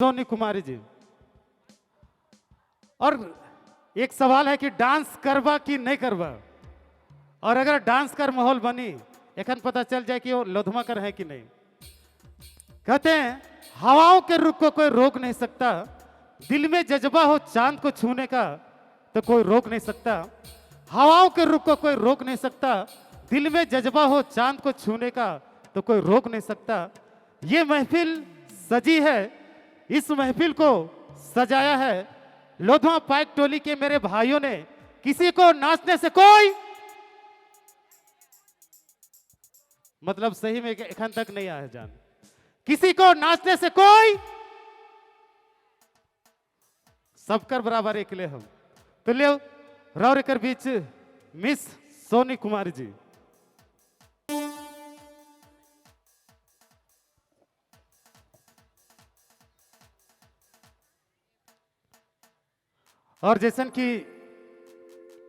सोनी कुमारी जी। और एक सवाल है कि डांस करवा कि नहीं करवा, और अगर डांस कर माहौल बनी एखन पता चल जाए कि वो लोधमा कर है कि नहीं। कहते हैं हवाओं के रुख को कोई रोक नहीं सकता, दिल में जज्बा हो चांद को छूने का तो कोई रोक नहीं सकता। हवाओं के रुख को कोई रोक नहीं सकता, दिल में जज्बा हो चांद को छूने का तो कोई रोक नहीं सकता। ये महफिल सजी है, इस महफिल को सजाया है लोधमा पाइक टोली के मेरे भाइयों ने। किसी को नाचने से कोई मतलब सही में एखन तक नहीं आया जान, किसी को नाचने से कोई सबकर बराबर एक ले हम तो ले रौर कर बीच मिस सोनी कुमारी जी। और जैसन कि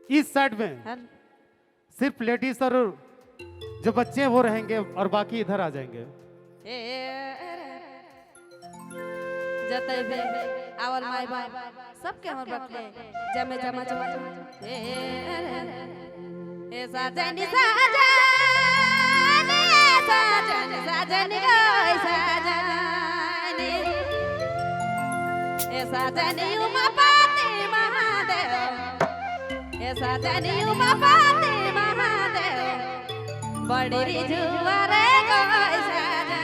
इस साइड में सिर्फ लेडीज और जो बच्चे वो रहेंगे और बाकी इधर आ जाएंगे। जतई आवल माय बाप सबके हमर बटले जमे जमा जमा ए साजनी साजनी साजनी साजनी गई साजनी ए साजनी उमापति महादेव ए साजनी उमापति महादेव बड़ी रिजुआ रे गई साजनी।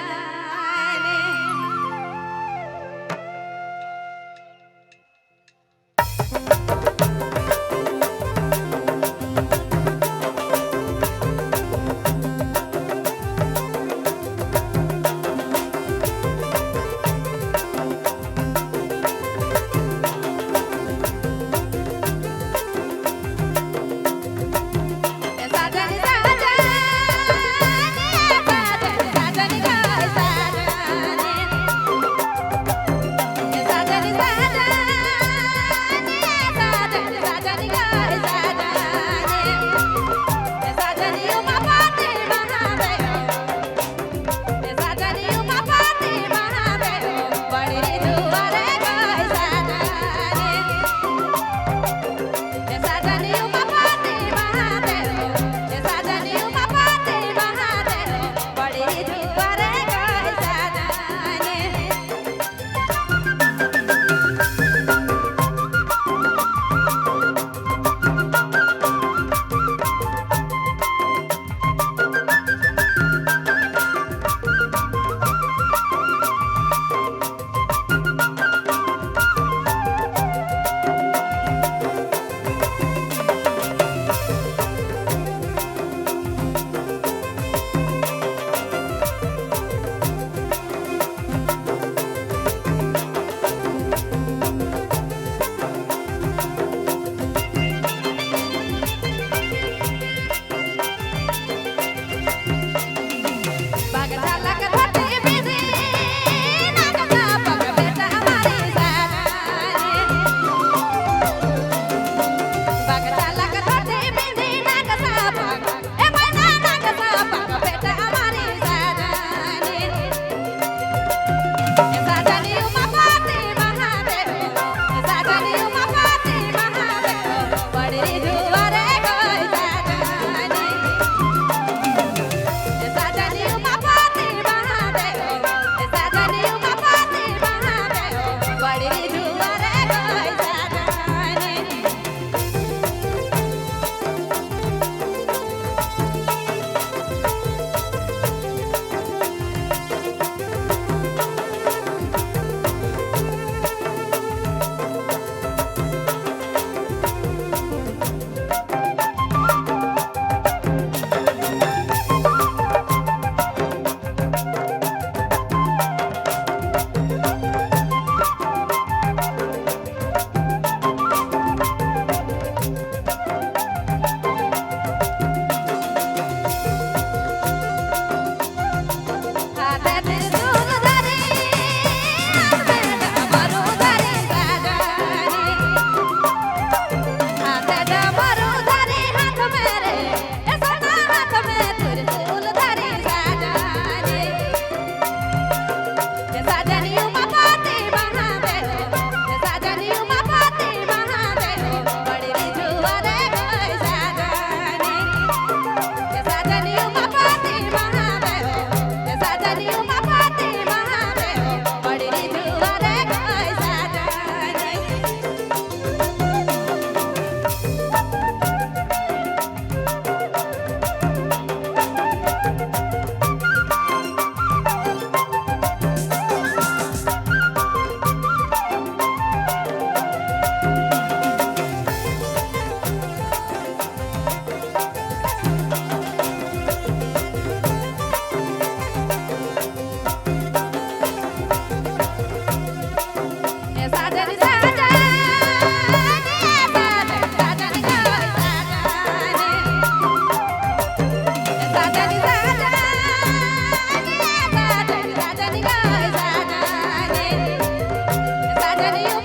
जनियो